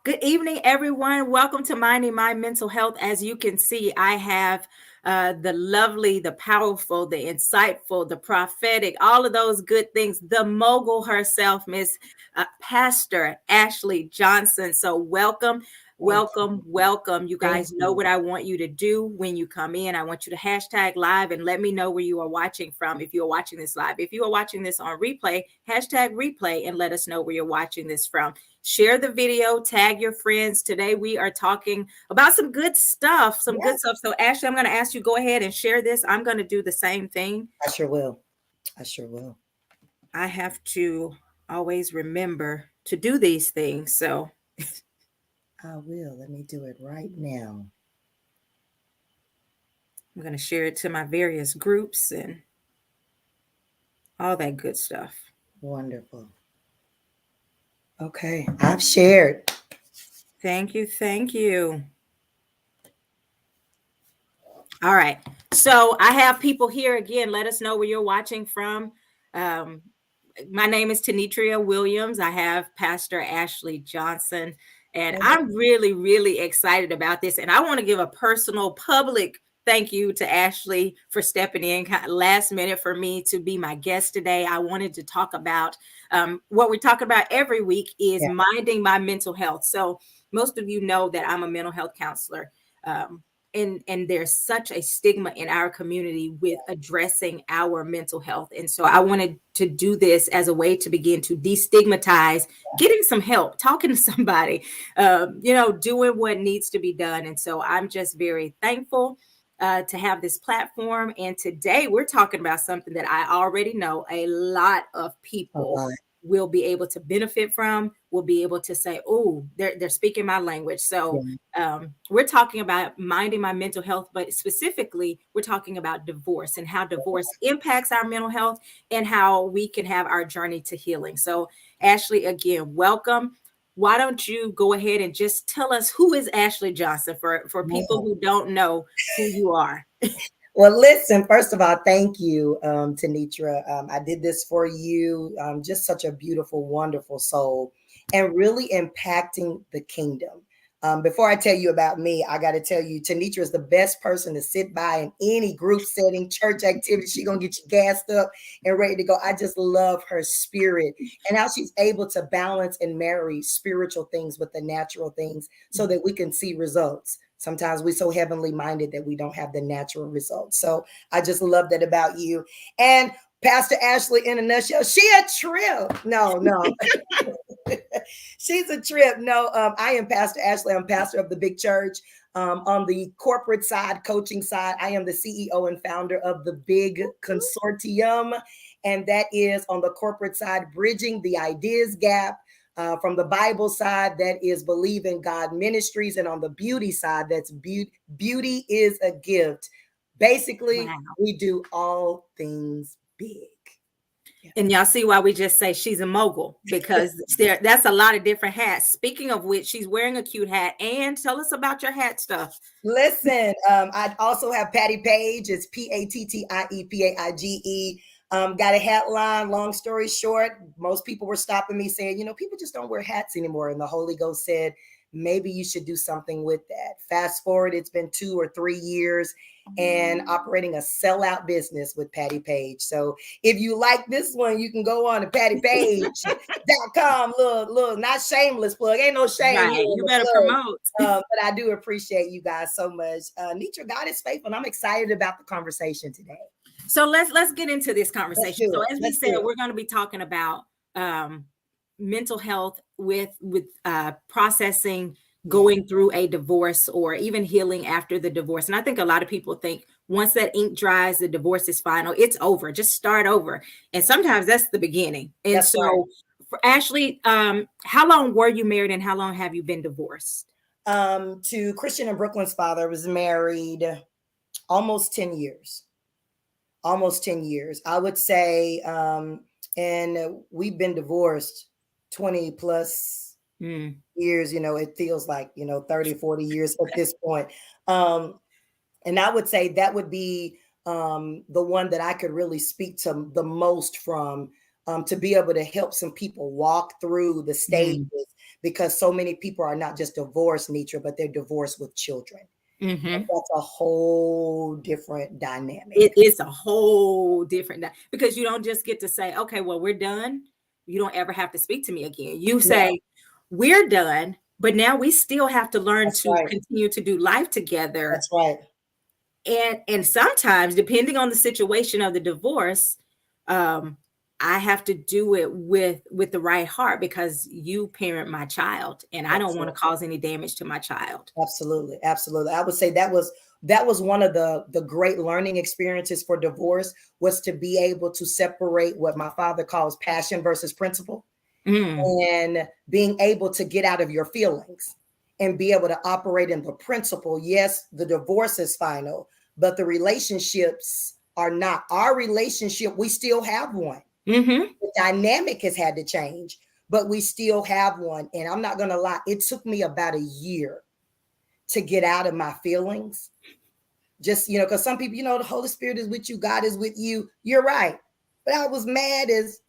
Good evening, everyone. Welcome to Minding My Mental Health. As you can see, I have the lovely, the powerful, the insightful, the prophetic, all of those good things. The mogul herself, Miss Pastor Ashley Johnson. So welcome. Thank Welcome, welcome. You thank guys know you. what I want you to do when you come in. I want you to hashtag live and let me know where you are watching from if you are watching this live. If you are watching this on replay, hashtag replay and let us know where you're watching this from. Share the video, tag your friends. Today we are talking about some good stuff, some good Yes, stuff. So Ashley, I'm going to ask you go ahead and share this. I'm going to do the same thing. I sure will. I sure will. I have to always remember to do these things. So I will. Let me do it right now. I'm going to share it to my various groups and all that good stuff. Wonderful. Okay, I've shared. Thank you. Thank you. All right. So I have people here again. Let us know where you're watching from. Um, my name is Tenitria Williams. I have Pastor Ashley Johnson, and Thank I'm really, really excited about this. And I want to give a personal, public thank you to Ashley for stepping in last minute for me to be my guest today. I wanted to talk about what we talk about every week is Yeah. minding my mental health. So most of you know that I'm a mental health counselor. Um, and there's such a stigma in our community with addressing our mental health, and so I wanted to do this as a way to begin to destigmatize getting some help, talking to somebody, doing what needs to be done. And so I'm just very thankful to have this platform. And today we're talking about something that I already know a lot of A people lot. will be able to benefit from, will be able to say, oh, they're speaking my language. So Yeah. we're talking about minding my mental health, but specifically, we're talking about divorce and how divorce impacts our mental health and how we can have our journey to healing. So, Ashley, again, welcome. Why don't you go ahead and just tell us who is Ashley Johnson for people Man. who don't know who you are? Well, listen, first of all, thank you, Tanitra. I did this for you. Just such a beautiful, wonderful soul and really impacting the kingdom. Before I tell you about me, I got to tell you, Tanitra is the best person to sit by in any group setting, church activity. She's going to get you gassed up and ready to go. I just love her spirit and how she's able to balance and marry spiritual things with the natural things so that we can see results. Sometimes we're so heavenly minded that we don't have the natural results. So I just love that about you. And Pastor Ashley, in a nutshell, she a trip. No, no. She's a trip. No, I am Pastor Ashley. I'm pastor of the big church. On the corporate side, coaching side, I am the CEO and founder of the Big Consortium. And that is on the corporate side, bridging the ideas gap. From the Bible side, that is Believe in God Ministries. And on the beauty side, that's Beauty is a Gift. Basically, Wow. we do all things big. And y'all see why we just say she's a mogul, because that's a lot of different hats. Speaking of which, she's wearing a cute hat. And tell us about your hat stuff. Listen, I also have Patty Page. It's PATTIEPAIGE. Got a hat line. Long story short, most people were stopping me saying, people just don't wear hats anymore. And the Holy Ghost said, maybe you should do something with that. Fast forward, it's been 2 or 3 years and operating a sellout business with Patty Page. So if you like this one, you can go on to pattypage.com. Look, not shameless plug. Ain't no shame Right. here in You the better plug. promote. But I do appreciate you guys so much. Nitra, God is faithful, and I'm excited about the conversation today. So let's get into this Let's conversation. do So it. as we Let's said, do it. we're going to be talking about mental health with processing, Yeah. going through a divorce, or even healing after the divorce. And I think a lot of people think once that ink dries, the divorce is final. It's over. Just start over. And sometimes that's the beginning. And That's right. so, for Ashley, how long were you married, and how long have you been divorced? To Christian and Brooklyn's father, was married almost 10 years. Almost 10 years. I would say, and we've been divorced 20 plus Mm. years. It feels like, 30, 40 years at this point. Um, And I would say that would be the one that I could really speak to the most from, to be able to help some people walk through the Mm. stages. because so many people are not just divorced, Nitra, but they're divorced with children. Mm-hmm. That's a whole different dynamic. It is a whole different because you don't just get to say, okay, well, we're done. You don't ever have to speak to me again. You No, say, we're done, but now we still have to learn that's to right. continue to do life together. That's right. And sometimes, depending on the situation of the divorce, um, I have to do it with the right heart because you parent my child, and I don't want to Absolutely. cause any damage to my child. Absolutely. Absolutely. I would say that was one of the great learning experiences for divorce, was to be able to separate what my father calls passion versus principle, Mm, and being able to get out of your feelings and be able to operate in the principle. Yes, the divorce is final, but the relationships are not. Our relationship, we still have one. mm-hmm. The dynamic has had to change, but we still have one. And I'm not going to lie, it took me about a year to get out of my feelings. Just, because some people, the Holy Spirit is with you, God is with you. You're right. But I was mad as.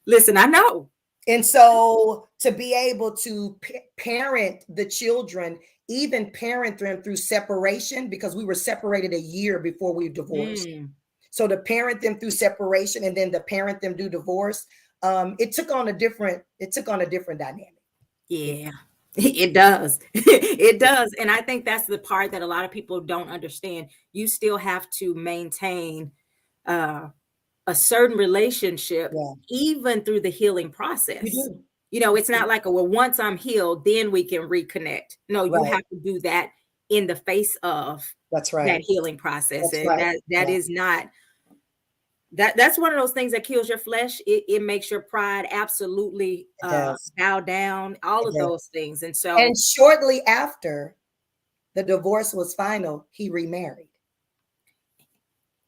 Listen, I know. And so to be able to parent the children, even parent them through separation, because we were separated a year before we divorced. Mm, So to parent them through separation and then to parent them through divorce, it took on a different dynamic. yeah, it does. It does. And I think that's the part that a lot of people don't understand. You still have to maintain uh, a certain relationship, Yeah, even through the healing you process. do. It's not like, well, once I'm healed, then we can reconnect. No, you Right. have to do that in the face of That's that right. healing process. That's And right. that Yeah, is not that's one of those things that kills your flesh. It makes your pride absolutely it does. bow down, all It of does. those things. And so And shortly after the divorce was final, he remarried.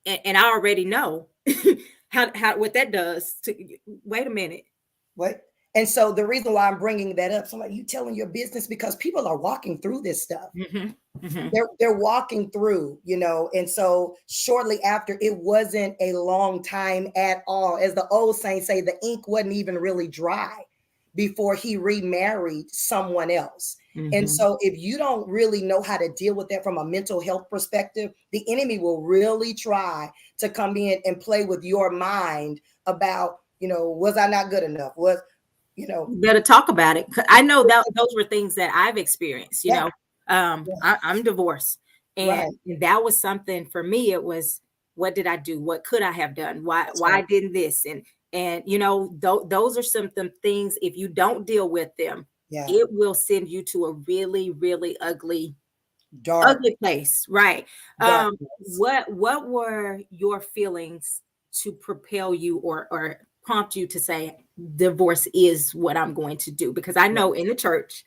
and I already know how what that does to wait a minute. What? And so the reason why I'm bringing that up, so I'm like, you telling your business, because people are walking through this stuff. Hmm. Hmm. They're walking through, and so shortly after, it wasn't a long time at all. As the old saints say, the ink wasn't even really dry before he remarried someone else. And Hmm. so if you don't really know how to deal with that from a mental health perspective, the enemy will really try to come in and play with your mind about, was I not good enough? You know, You better talk about it. 'Cause I know that those were things that I've experienced. yeah, yeah, I'm divorced, and right. that was something for me. It was, what did I do? What could I have done? Why That's why right. didn't this? And those are some things. If you don't deal with them, Yeah. it will send you to a really, really Dark, ugly place. Right. darkness. What were your feelings to propel you or prompt you to say divorce is what I'm going to do? Because I Yeah, know in the church,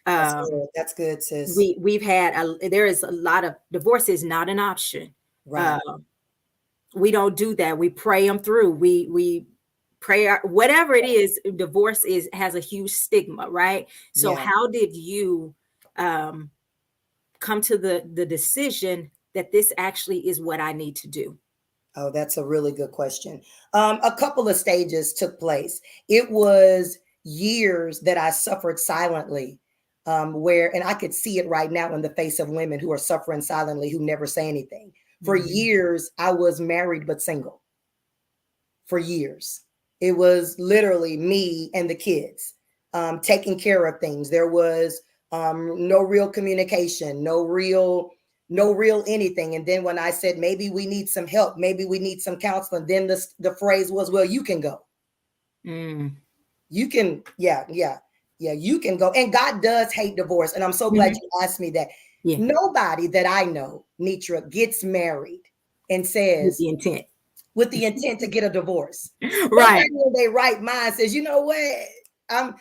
that's um, good. That's good, sis. there is a lot of divorce is not an option. Right. Uh, we don't do that. We pray them through. We pray whatever it is. Divorce has a huge stigma, right? So Yeah. how did you um, come to the decision that this actually is what I need to do? Oh, that's a really good question. A couple of stages took place. It was years that I suffered silently, and I could see it right now in the face of women who are suffering silently, who never say anything. For Mhm. years, I was married but single. For years, it was literally me and the kids, taking care of things. There was no real communication, no real anything. And then when I said maybe we need some help, maybe we need some counseling, then the phrase was, "Well, you can go. Mm. You can, yeah, yeah, yeah, you can go." And God does hate divorce, and I'm so glad Mhm. you asked me that. Yeah, Nobody that I know, Nitra, gets married and with says, the intent. with the intent to get a divorce. Right. Nobody in their right mind says, you know what,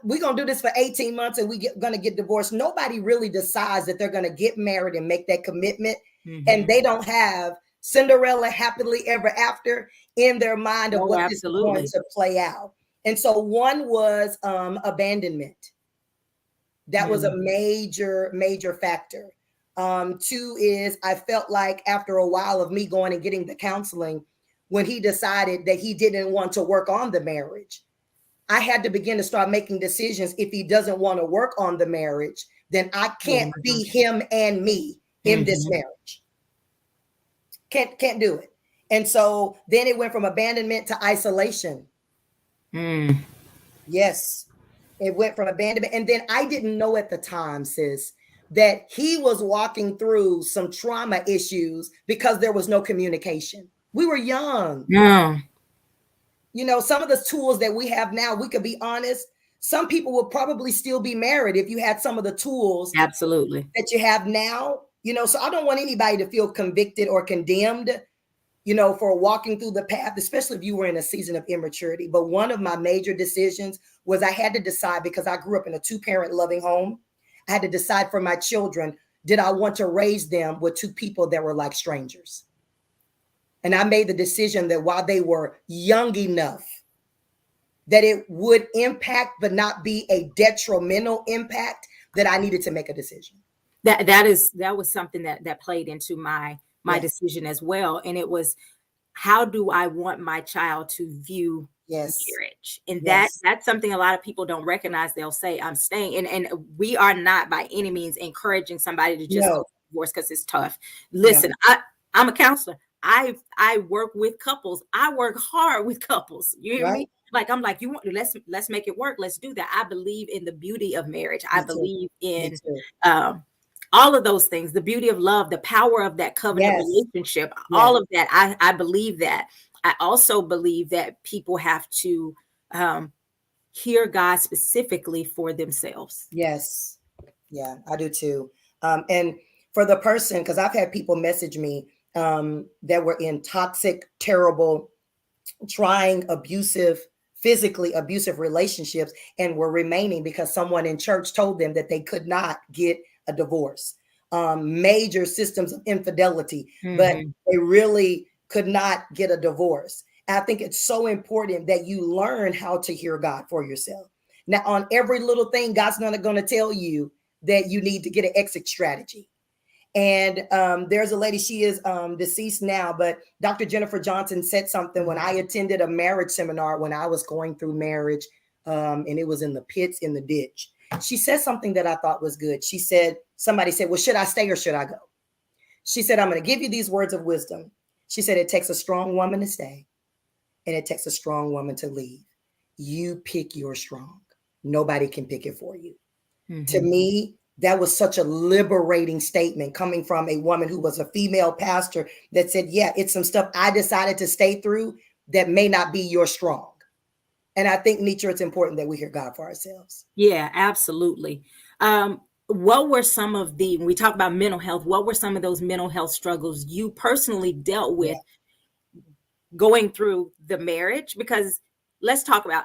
we're gonna do this for 18 months and gonna get divorced. Nobody really decides that they're gonna get married and make that commitment, and Hmm. they don't have Cinderella happily ever after in their mind of Oh, what this is going absolutely. to play out. And so one was abandonment. That was a Mm. major factor. Two is, I felt like after a while of me going and getting the counseling, when he decided that he didn't want to work on the marriage, I had to begin to start making decisions. If he doesn't want to work on the marriage, then I can't be him and me in this marriage. Can't do it. And so then it went from abandonment to isolation. Yes. It went from abandonment. And then I didn't know at the time, sis, that he was walking through some trauma issues because there was no communication. We were young. You know, some of the tools that we have now, we could be honest, some people would probably still be married if you had some of the tools Absolutely. that you have now. You know, so I don't want anybody to feel convicted or condemned, you know, for walking through the path, especially if you were in a season of immaturity. But one of my major decisions was I had to decide, because I grew up in a 2-parent loving home. I had to decide for my children, did I want to raise them with 2 people that were like strangers? And I made the decision that while they were young enough, that it would impact, but not be a detrimental impact, that I needed to make a decision. That was something that played into my decision as well. And it was, how do I want my child to view marriage? And that's something a lot of people don't recognize. They'll say, I'm staying. And we are not by any means encouraging somebody to just go divorce because it's tough. Listen, I'm a counselor. I work with couples. I work hard with couples. You hear me? Like, I'm like, let's make it work. Let's do that. I believe in the beauty of marriage. I believe in all of those things, the beauty of love, the power of that covenant relationship, all of that. I believe that. I also believe that people have to hear God specifically for themselves. Yes. Yeah, I do too. And for the person, because I've had people message me that were in toxic, terrible, trying, abusive, physically abusive relationships and were remaining because someone in church told them that they could not get a divorce. Major systems of infidelity, but they really could not get a divorce. And I think it's so important that you learn how to hear God for yourself. Now, on every little thing, God's not going to tell you that you need to get an exit strategy. And there's a lady, she is deceased now, but Dr. Jennifer Johnson said something when I attended a marriage seminar when I was going through marriage, and it was in the pits, in the ditch. She said something that I thought was good. She said, somebody said, well, should I stay or should I go? She said, I'm going to give you these words of wisdom. She said, it takes a strong woman to stay and it takes a strong woman to leave. You pick your strong. Nobody can pick it for you. To me, that was such a liberating statement coming from a woman who was a female pastor that said, yeah, it's some stuff I decided to stay through that may not be your strong. And I think, Nitra, it's important that we hear God for ourselves. Yeah, absolutely. What were some of when we talk about mental health, what were some of those mental health struggles you personally dealt with going through the marriage? Because let's talk about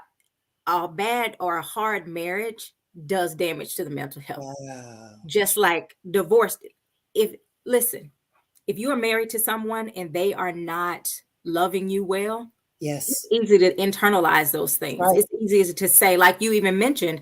a bad or a hard marriage does damage to the mental health. Just like divorce. If you are married to someone and they are not loving you well, it's easy to internalize those things. It's easy to say, like you even mentioned,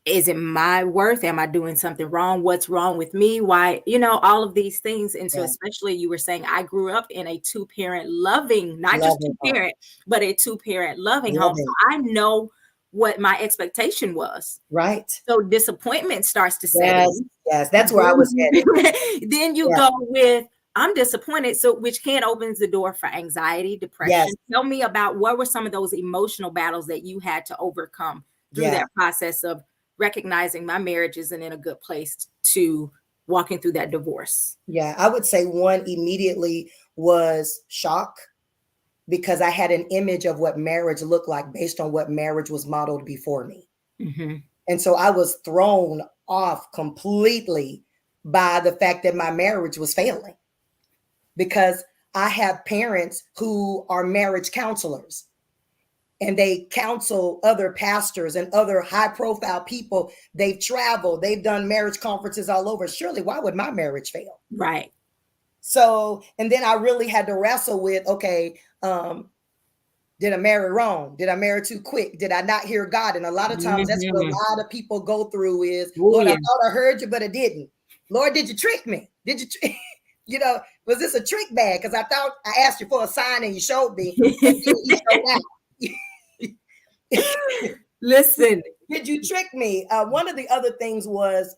is it my worth? Am I doing something wrong? What's wrong with me? Why, all of these things. And so especially you were saying, I grew up in a 2-parent loving, not just 2-parent, but a 2-parent loving home. So I know what my expectation was. Right. So disappointment starts to set in. Yes, that's where I was headed. Then you go with, I'm disappointed. So which opens the door for anxiety, depression. Tell me about what were some of those emotional battles that you had to overcome through that process of recognizing my marriage isn't in a good place to walking through that divorce. Yeah, I would say one immediately was shock, because I had an image of what marriage looked like based on what marriage was modeled before me. And so I was thrown off completely by the fact that my marriage was failing, because I have parents who are marriage counselors and they counsel other pastors and other high profile people. They've traveled, they've done marriage conferences all over. Surely, why would my marriage fail? Right. So, and then I really had to wrestle with, okay, did I marry wrong? Did I marry too quick? Did I not hear God? And a lot of times that's what a lot of people go through is, Lord, I thought I heard you, but I didn't. Lord, did you trick me? Did you, was this a trick bag? Because I thought I asked you for a sign and you showed me, and then you showed out. Listen. Did you trick me? One of the other things was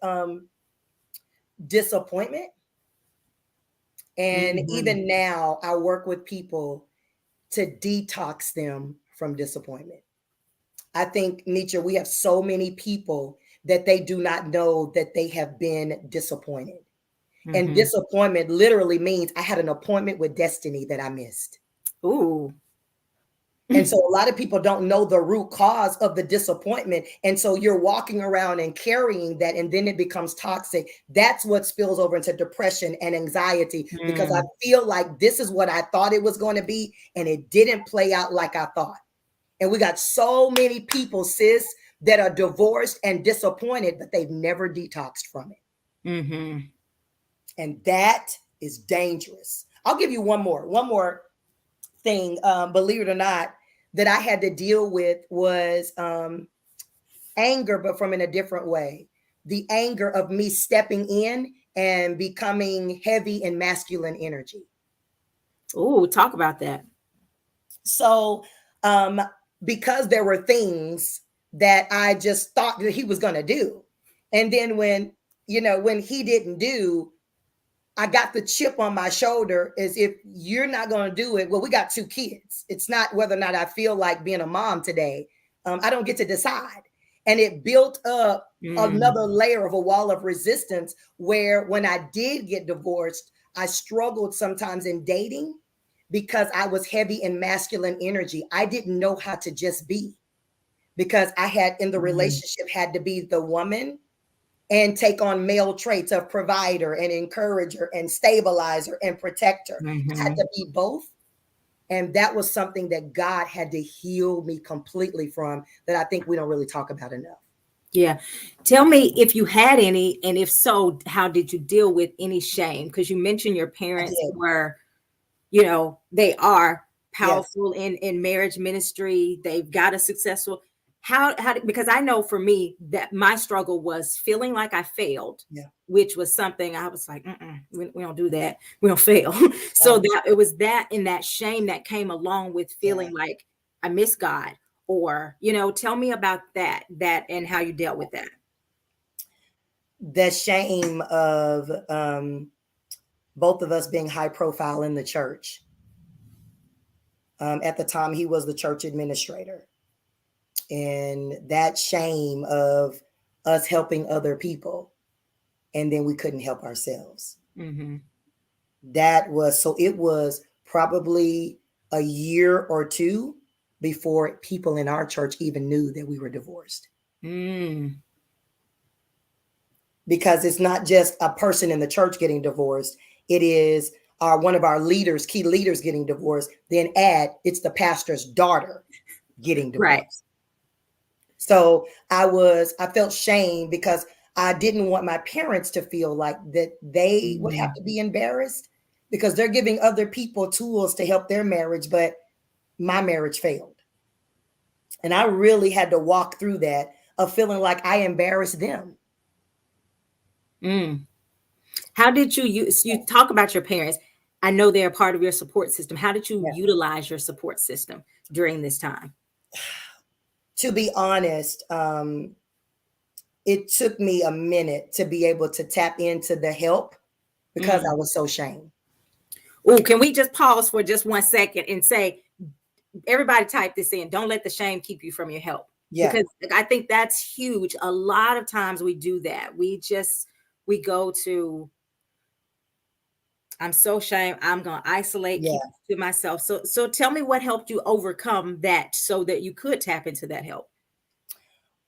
disappointment. And Mhm. even now, I work with people to detox them from disappointment. I think, Nietzsche, we have so many people that they do not know that they have been disappointed. And Mhm. disappointment literally means I had an appointment with destiny that I missed. Ooh. And so a lot of people don't know the root cause of the disappointment. And so you're walking around and carrying that, and then it becomes toxic. That's what spills over into depression and anxiety, because I Mm. feel like this is what I thought it was going to be, and it didn't play out like I thought. And we got so many people, sis, that are divorced and disappointed, but they've never detoxed from it. Mhm. And that is dangerous. I'll give you one more thing, believe it or not, that I had to deal with was anger, but from in a different way. The anger of me stepping in and becoming heavy in masculine energy. Ooh, talk about that. So, um, because there were things that I just thought that he was going to do. And then when he didn't do, I got the chip on my shoulder as if you're not going to do it. Well, we got two kids. It's not whether or not I feel like being a mom today. I don't get to decide. And it built up Mm. another layer of a wall of resistance where when I did get divorced, I struggled sometimes in dating because I was heavy in masculine energy. I didn't know how to just be, because I had in the Mhm. relationship had to be the woman and take on male traits of provider and encourager and stabilizer and protector. I had Mhm. to be both. And that was something that God had to heal me completely from, that I think we don't really talk about enough. Yeah. Tell me if you had any, and if so, how did you deal with any shame? Because you mentioned your I parents did. were, they are Yes. powerful in marriage ministry. They've got a successful. Because I know for me that my struggle was feeling like I failed, Yeah. which was something I was like, we don't do that. We don't fail. So Right. that it was that and that shame that came along with Yeah. feeling like I miss God, or, tell me about that and how you dealt with that. The shame of both of us being high profile in the church. At the time, he was the church administrator. And that shame of us helping other people, and then we couldn't help ourselves. Mm-hmm. It was probably a year or two before people in our church even knew that we were divorced. Mm. Because it's not just a person in the church getting divorced, it is one of our leaders, key leaders, getting divorced. Then it's the pastor's daughter getting Right. divorced. So I felt shame because I didn't want my parents to feel like that they would have Mm. to be embarrassed, because they're giving other people tools to help their marriage, but my marriage failed. And I really had to walk through that of feeling like I embarrassed them. Mm. How did you talk about your parents? I know they're part of your support system. How did you Yeah. utilize your support system during this time? To be honest, it took me a minute to be able to tap into the help because I Mm. was so ashamed. Oh, can we just pause for just 1 second and say, everybody type this in. Don't let the shame keep you from your help. Yeah. Because I think that's huge. A lot of times we do that. We go to, I'm so ashamed. I'm going to isolate, keep Yeah. it to myself. So tell me what helped you overcome that so that you could tap into that help.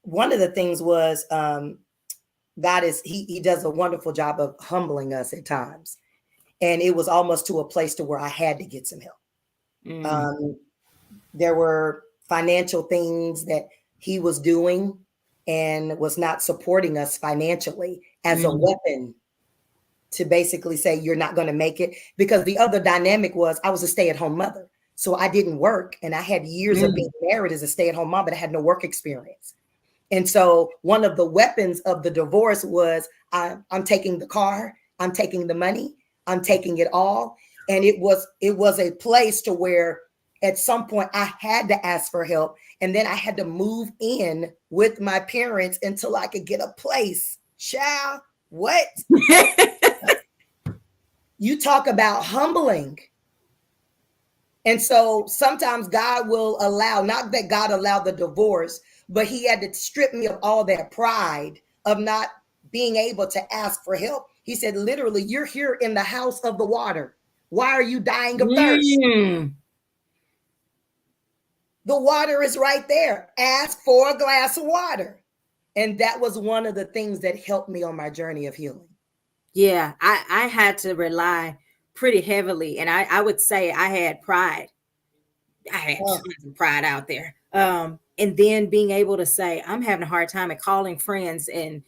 One of the things was God is he does a wonderful job of humbling us at times. And it was almost to a place to where I had to get some help. Mm. Um, there were financial things that he was doing and was not supporting us financially as a Mm. weapon to basically say you're not going to make it. Because the other dynamic was I was a stay-at-home mother, so I didn't work, and I had years of being Mm. married as a stay-at-home mom, but I had no work experience. And so one of the weapons of the divorce was I'm taking the car, I'm taking the money, I'm taking it all. And it was a place to where At some point, I had to ask for help. And then I had to move in with my parents until I could get a place. Child, what? You talk about humbling. And so sometimes God will allow, not that God allowed the divorce, but he had to strip me of all that pride of not being able to ask for help. He said, literally, you're here in the house of the water. Why are you dying of thirst? Mm. The water is right there. Ask for a glass of water. And that was one of the things that helped me on my journey of healing. Yeah, I had to rely pretty heavily. And I would say I had pride. I had Oh, tons of pride out there. And then being able to say, I'm having a hard time at calling friends and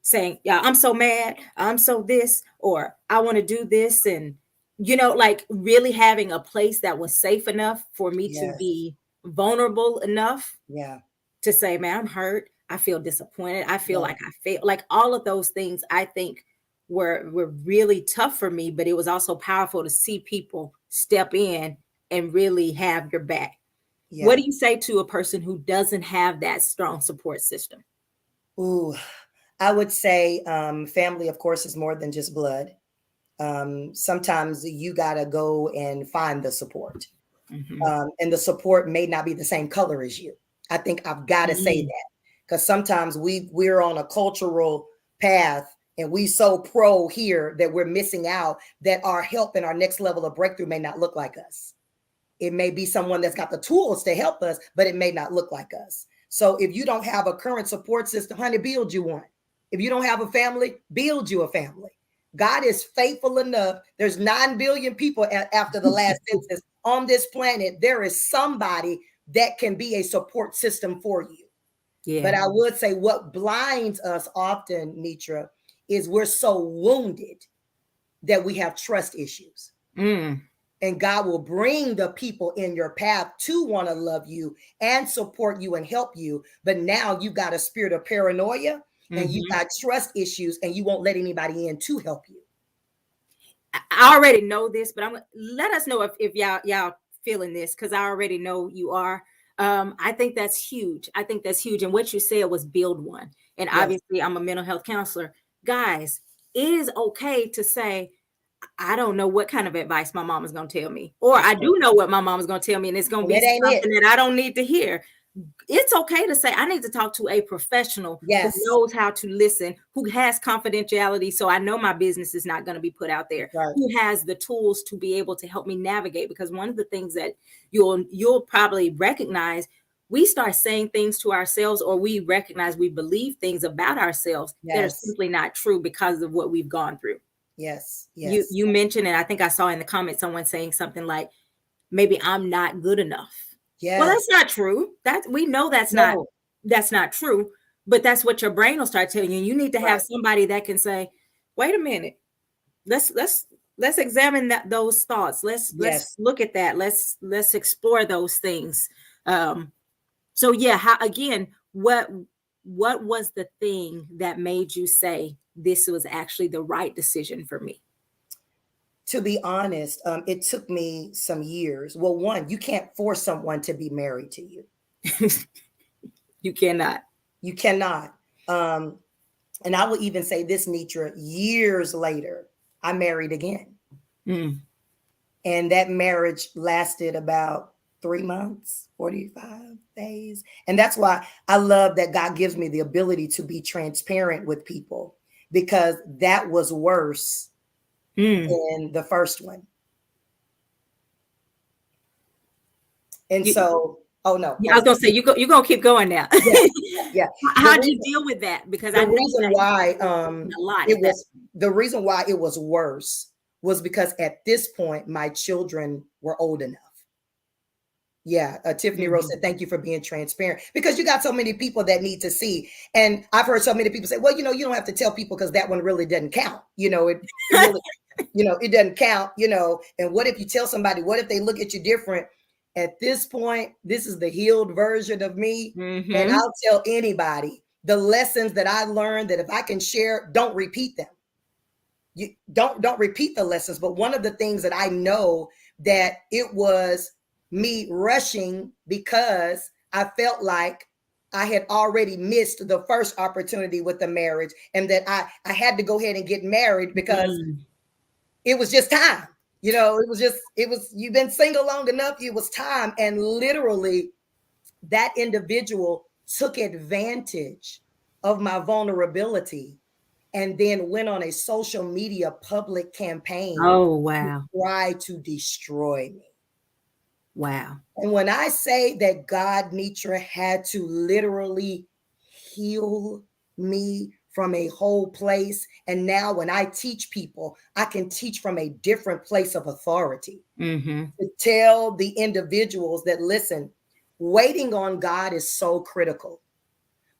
saying, yeah, I'm so mad, I'm so this, or I want to do this. And, like really having a place that was safe enough for me to yes. be vulnerable enough Yeah. to say, man, I'm hurt. I feel disappointed. I feel Yeah. like I fail. Like all of those things, I think were really tough for me, but it was also powerful to see people step in and really have your back. What Yeah. do you say to a person who doesn't have that strong support system? Ooh, I would say family, of course, is more than just blood. Sometimes you got to go and find the support. Mm-hmm. And the support may not be the same color as you. I think I've got to say Mm-hmm. that because sometimes we're on a cultural path and we so pro here that we're missing out that our help and our next level of breakthrough may not look like us. It may be someone that's got the tools to help us, but it may not look like us. So if you don't have a current support system, honey, build you one. If you don't have a family, build you a family. God is faithful enough. There's 9 billion people after the last census on this planet. There is somebody that can be a support system for you. But Yeah. I would say what blinds us often, Nitra, is we're so wounded that we have trust issues. Mm. And God will bring the people in your path to want to love you and support you and help you. But now you've got a spirit of paranoia and you've Mm-hmm. got trust issues and you won't let anybody in to help you. I already know this, but let us know if y'all feeling this because I already know you are. I think that's huge. I think that's huge. And what you said was build one. And Yes. obviously, I'm a mental health counselor. Guys, it is okay to say, I don't know what kind of advice my mom is going to tell me, or That's I right. do know what my mom is going to tell me, and it's going to And be it ain't it. something that I don't need to hear. It's okay to say I need to talk to a professional who Yes. knows how to listen, who has confidentiality, so I know my business is not going to be put out there, Right. who has the tools to be able to help me navigate. Because one of the things that you'll probably recognize, we start saying things to ourselves, or we recognize we believe things about ourselves that are Yes. simply not true because of what we've gone through. Yes. you Yes. you mentioned, and I think I saw in the comments someone saying something like, maybe I'm not good enough. Well, Yes. that's not true. That we know No. that's not true, but that's what your brain will start telling you. You need to have Right. somebody that can say, wait a minute, let's examine those thoughts. Let's Yes. look at that. Let's explore those things. So yeah, how again, what was the thing that made you say this was actually the right decision for me? To be honest, it took me some years. Well, one, you can't force someone to be married to you. You cannot. You cannot. Um, and I will even say this, Nitra, years later, I married again. Mm. And that marriage lasted about 3 months, 45 days. And that's why I love that God gives me the ability to be transparent with people because that was worse Mm. than the first one. And You, so, oh no, yeah, I'm I was gonna sorry. say you're gonna keep going now. Yeah, yeah. The How'd you reason deal with that? Because I the know reason that why a lot it at that. was the reason why it was worse was because at this point my children were old enough. Yeah, Tiffany Rose Mhm. said, "Thank you for being transparent," because you got so many people that need to see. And I've heard so many people say, "Well, you don't have to tell people because that one really doesn't count." It really, it doesn't count. And what if you tell somebody? What if they look at you different? At this point, this is the healed version of me, and Mhm. I'll tell anybody the lessons that I learned. That if I can share, don't repeat them. You don't repeat the lessons. But one of the things that I know that it was me rushing because I felt like I had already missed the first opportunity with the marriage, and that I had to go ahead and get married because it was just time. You've been single long enough. It was time. And literally, that individual took advantage of my vulnerability and then went on a social media public campaign Oh, to wow. try to destroy me. Wow. And when I say that God, Nitra, had to literally heal me from a whole place, and now when I teach people, I can teach from a different place of authority to tell the individuals that, listen, waiting on God is so critical.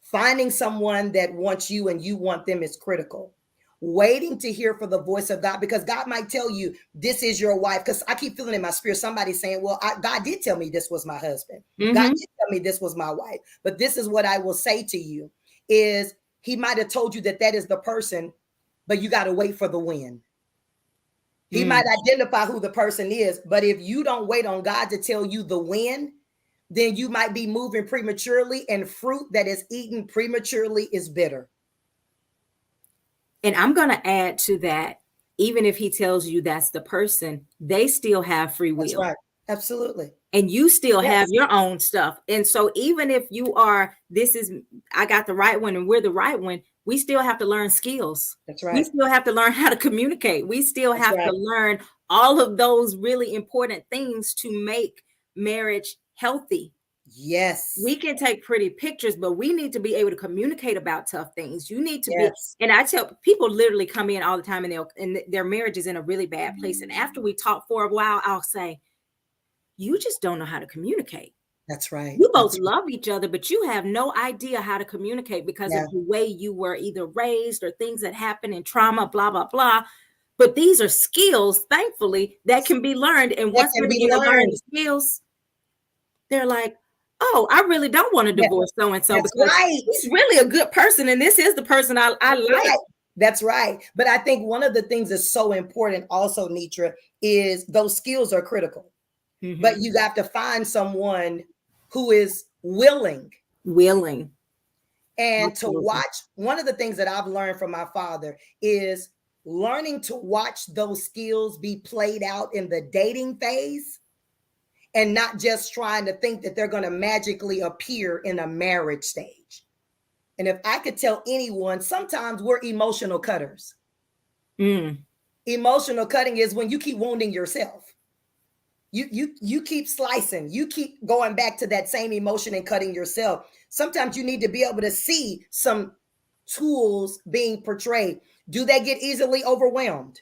Finding someone that wants you and you want them is critical. Waiting to hear for the voice of God, because God might tell you this is your wife. Because I keep feeling in my spirit somebody saying, well, God did tell me this was my husband. God did tell me this was my wife. But this is what I will say to you is he might have told you that that is the person, but you got to wait for the when. He might identify who the person is, but if you don't wait on God to tell you the when, then you might be moving prematurely, and fruit that is eaten prematurely is bitter. And I'm going to add to that, even if he tells you that's the person, they still have free will. That's right. Absolutely. And you still have your own stuff. And so even if you are, I got the right one and we're the right one, we still have to learn skills. That's right. We still have to learn how to communicate. We still have to learn all of those really important things to make marriage healthy. Yes. We can take pretty pictures, but we need to be able to communicate about tough things. You need to be, and I tell people literally come in all the time and their marriage is in a really bad place. And after we talk for a while, I'll say, you just don't know how to communicate. That's right. You both love each other, but you have no idea how to communicate because of the way you were either raised or things that happen in trauma, blah, blah, blah. But these are skills, thankfully, that can be learned. And once they begin to learn the skills, they're like, oh, I really don't want to divorce so-and-so because he's really a good person. And this is the person I like. Right. That's right. But I think one of the things that's so important also, Nitra, is those skills are critical. But you have to find someone who is willing. And to watch. One of the things that I've learned from my father is learning to watch those skills be played out in the dating phase and not just trying to think that they're going to magically appear in a marriage stage. And if I could tell anyone, sometimes we're emotional cutters. Emotional cutting is when you keep wounding yourself. You keep slicing, you keep going back to that same emotion and cutting yourself. Sometimes you need to be able to see some tools being portrayed. Do they get easily overwhelmed?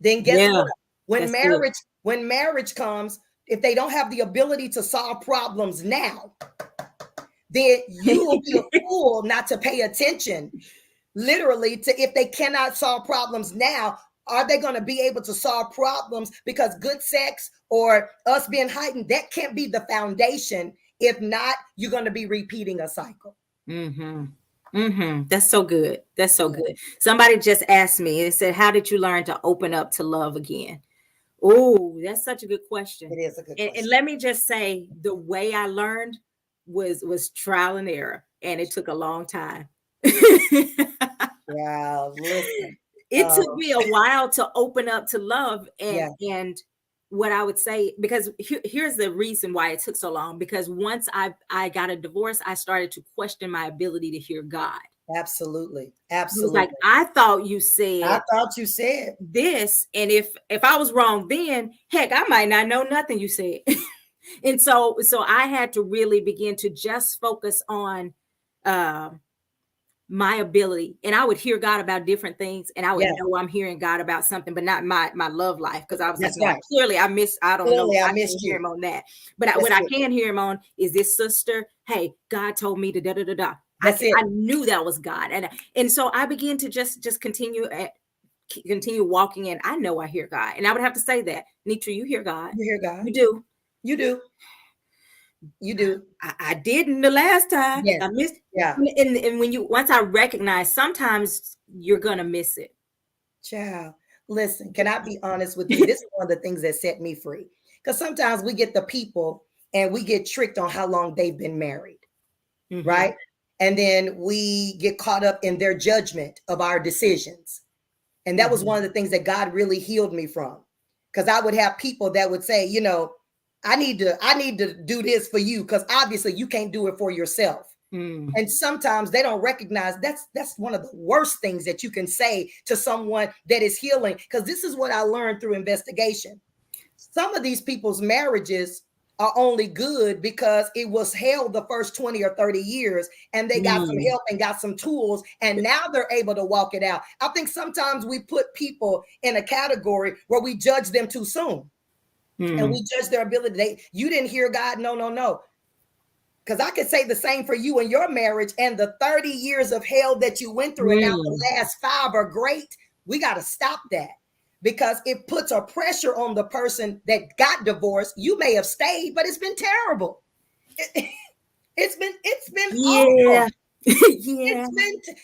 Then guess what? When marriage comes, if they don't have the ability to solve problems now, then you will be a fool not to pay attention, literally, to if they cannot solve problems now. Are they going to be able to solve problems? Because good sex or us being heightened, that can't be the foundation. If not, you're going to be repeating a cycle. That's so good. That's so good. Somebody just asked me, and said, how did you learn to open up to love again? Oh, that's such a good question. It is a good question. And let me just say, the way I learned was trial and error, and it took a long time. Wow, listen. It took me a while to open up to love. And what I would say, because here's the reason why it took so long, because once I got a divorce, I started to question my ability to hear God. Absolutely. It was like, I thought you said this. And if I was wrong, then heck, I might not know nothing you said. And so I had to really begin to just focus on my ability, and I would hear God about different things, and I would know I'm hearing God about something, but not my love life, because I was clearly I missed. I don't know. I can't hear him on that, but what I can hear him on is this, sister. Hey, God told me to da da da da. I knew that was God, and so I began to just continue walking in. I know I hear God, and I would have to say that, Nitra, you hear God. You hear God. You do. You do. You do. I didn't the last time. Yes. I missed. Yeah. And once I recognize, sometimes you're gonna miss it. Child, listen, can I be honest with you? This is one of the things that set me free. Because sometimes we get the people and we get tricked on how long they've been married, Mm-hmm. right? And then we get caught up in their judgment of our decisions. And that was one of the things that God really healed me from. Because I would have people that would say, you know, I need to do this for you because obviously you can't do it for yourself. And sometimes they don't recognize that's one of the worst things that you can say to someone that is healing. Because this is what I learned through investigation. Some of these people's marriages are only good because it was hell the first 20 or 30 years and they got some help and got some tools and now they're able to walk it out. I think sometimes we put people in a category where we judge them too soon and we judge their ability. You didn't hear God. No. Because I could say the same for you and your marriage and the 30 years of hell that you went through and now the last 5 are great. We got to stop that. Because it puts a pressure on the person that got divorced. You may have stayed, but it's been terrible. It's been awful. Yeah.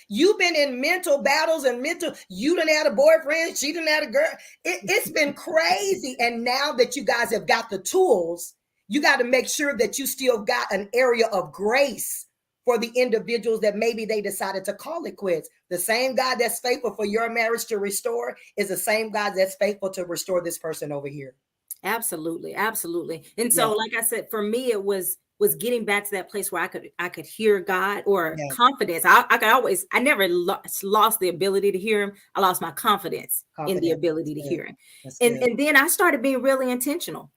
You've been in mental battles and you done had a boyfriend, she done had a girl. It's been crazy. And now that you guys have got the tools, you got to make sure that you still got an area of grace for the individuals that maybe they decided to call it quits. The same God that's faithful for your marriage to restore is the same God that's faithful to restore this person over here. Absolutely. And so, like I said, for me, it was getting back to that place where I could hear God or confidence. I never lost the ability to hear him. I lost my confidence in the ability to hear him. And then I started being really intentional.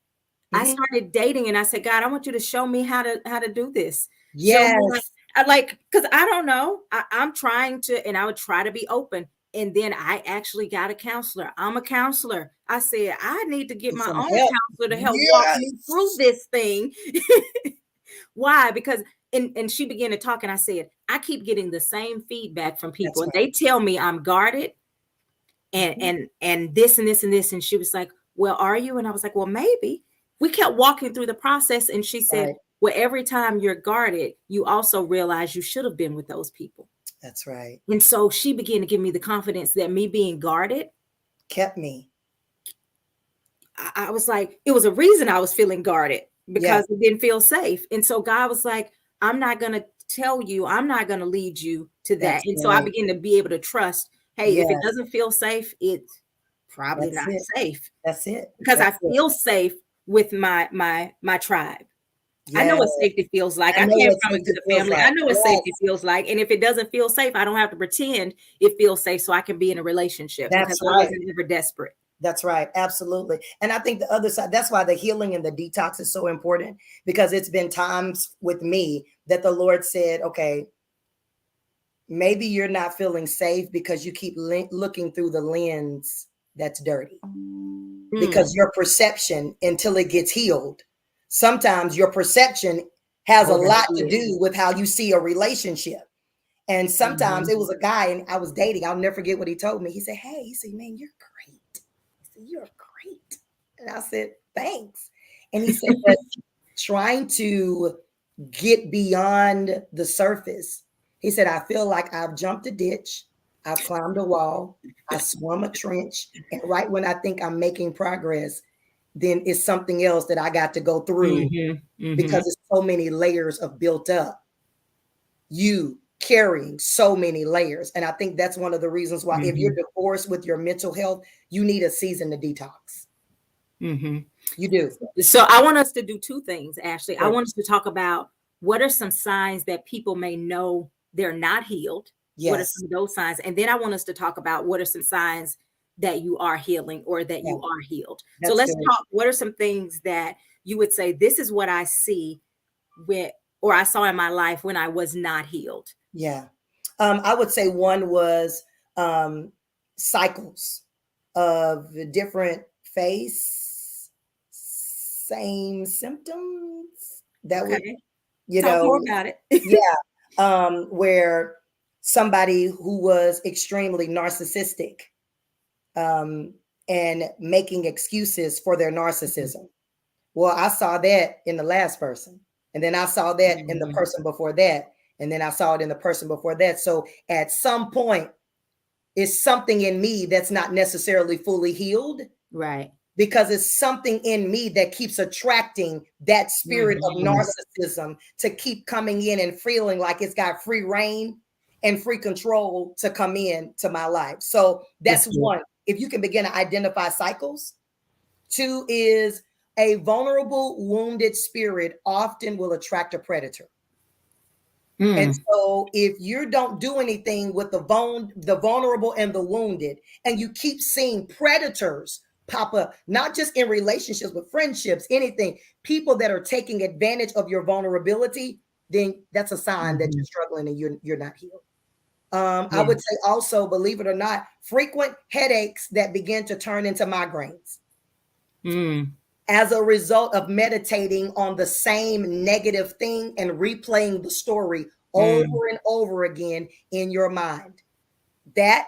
I started dating and I said, God, I want you to show me how to do this. Yes. Because I don't know. I'm trying to, and I would try to be open. And then I actually got a counselor. I'm a counselor. I said, I need to get my own counselor to help walk me through this thing. Why? Because, and she began to talk and I said, I keep getting the same feedback from people. And they tell me I'm guarded and this and this and this. And she was like, well, are you? And I was like, well, maybe. We kept walking through the process. And she said, well, every time you're guarded, you also realize you should have been with those people. That's right. And so she began to give me the confidence that me being guarded kept me. I was like, it was a reason I was feeling guarded because it didn't feel safe. And so God was like, I'm not going to tell you, I'm not going to lead you to that. And so I began to be able to trust, hey, if it doesn't feel safe, it's probably not safe. That's it. Because I feel safe with my tribe. I know what safety feels like. I came from a good family. I know what safety feels like. And if it doesn't feel safe, I don't have to pretend it feels safe so I can be in a relationship because I wasn't ever desperate. That's right. Absolutely. And I think the other side, that's why the healing and the detox is so important, because it's been times with me that the Lord said, okay, maybe you're not feeling safe because you keep looking through the lens that's dirty. Because your perception, until it gets healed, sometimes your perception has a lot to do with how you see a relationship. And sometimes it was a guy and I was dating. I'll never forget what he told me. He said, hey, he said, man, you're great. He said, you're great. And I said, thanks. And he said, but trying to get beyond the surface, he said, I feel like I've jumped a ditch. I've climbed a wall. I swum a trench. And right when I think I'm making progress, then it's something else that I got to go through because it's so many layers of built up. You carrying so many layers. And I think that's one of the reasons why if you're divorced with your mental health, you need a season to detox. You do. So I want us to do two things, Ashley. I want us to talk about what are some signs that people may know they're not healed. What are some of those signs? And then I want us to talk about what are some signs that you are healing or that you are healed. So let's talk. What are some things that you would say, this is what I see or I saw in my life when I was not healed? Yeah. I would say one was cycles of different same symptoms that would, talk more about it. where somebody who was extremely narcissistic and making excuses for their narcissism. Well, I saw that in the last person. And then I saw that in the person before that. And then I saw it in the person before that. So at some point, it's something in me that's not necessarily fully healed. Right. because it's something in me that keeps attracting that spirit of narcissism to keep coming in and feeling like it's got free reign and free control to come in to my life. So that's one. If you can begin to identify cycles. Two is a vulnerable, wounded spirit often will attract a predator. And so if you don't do anything with the vulnerable and the wounded, and you keep seeing predators pop up, not just in relationships, but friendships, anything, people that are taking advantage of your vulnerability, then that's a sign that you're struggling and you're not healed. I would say also, believe it or not, frequent headaches that begin to turn into migraines. As a result of meditating on the same negative thing and replaying the story over and over again in your mind. That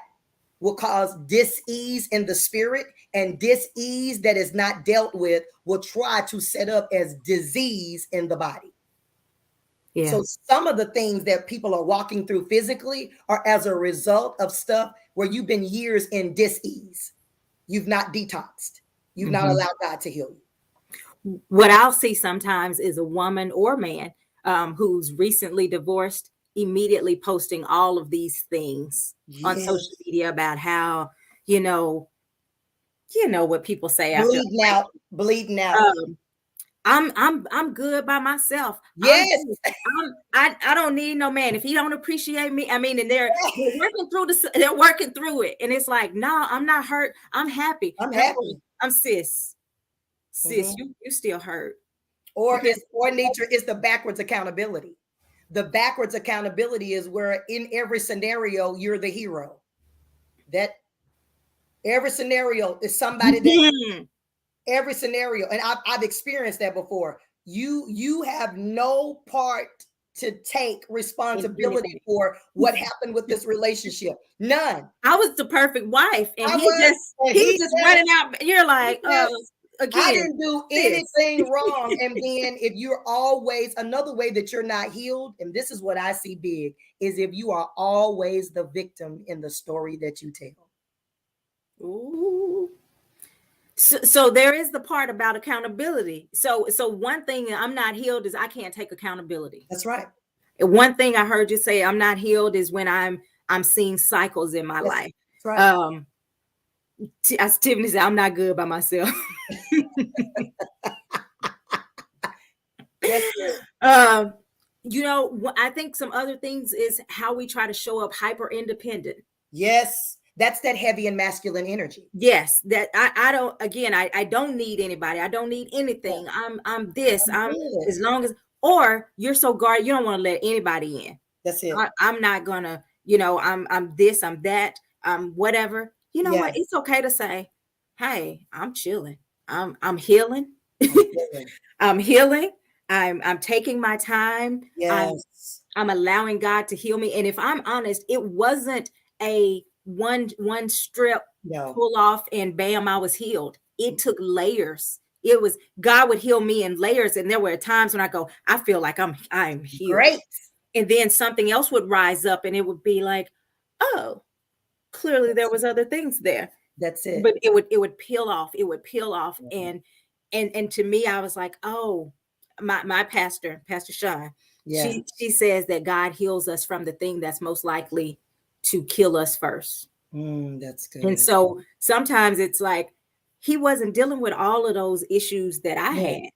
will cause dis-ease in the spirit, and dis-ease that is not dealt with will try to set up as disease in the body. Yeah. So some of the things that people are walking through physically are as a result of stuff where you've been years in dis-ease. You've not detoxed. You've not allowed God to heal you. What I'll see sometimes is a woman or man who's recently divorced, immediately posting all of these things on social media about how, you know what people say after bleeding out. I'm good by myself. Yes. I don't need no man. If he don't appreciate me, I mean, and they're working through they're working through it. And it's like, no, I'm not hurt. I'm happy. I'm happy. I'm sis, you still hurt. Or nature is the backwards accountability. The backwards accountability is where in every scenario, you're the hero. That every scenario is somebody that every scenario. And I've experienced that before. You have no part to take responsibility for what happened with this relationship. None. I was the perfect wife. And he was just running out. You're like, again, I didn't do anything wrong. And then if you're always, another way that you're not healed, and this is what I see big, is if you are always the victim in the story that you tell. Ooh. So there is the part about accountability. So one thing I'm not healed is I can't take accountability. That's right. One thing I heard you say I'm not healed is when I'm seeing cycles in my life. That's right. As Tiffany said, I'm not good by myself. I think some other things is how we try to show up hyper independent. Yes. That's that heavy and masculine energy. Yes, that I don't need anybody. I don't need anything. I'm this. I'm as long as, or you're so guarded, you don't want to let anybody in. That's it. I'm not gonna, I'm this, I'm that, whatever. You know what? It's okay to say, hey, I'm chilling. I'm healing. I'm healing. I'm taking my time. Yes. I'm allowing God to heal me. And if I'm honest, it wasn't a one strip pull off and bam, I was healed. It took layers. It was God would heal me in layers. And there were times when I go, I feel like I'm healed. Great. And then something else would rise up and it would be like, oh, clearly there was other things there. That's it. But it would peel off. It would peel off. And to me, I was like, oh, my pastor, Pastor Sean, she says that God heals us from the thing that's most likely to kill us first. That's good. And so sometimes it's like he wasn't dealing with all of those issues that I had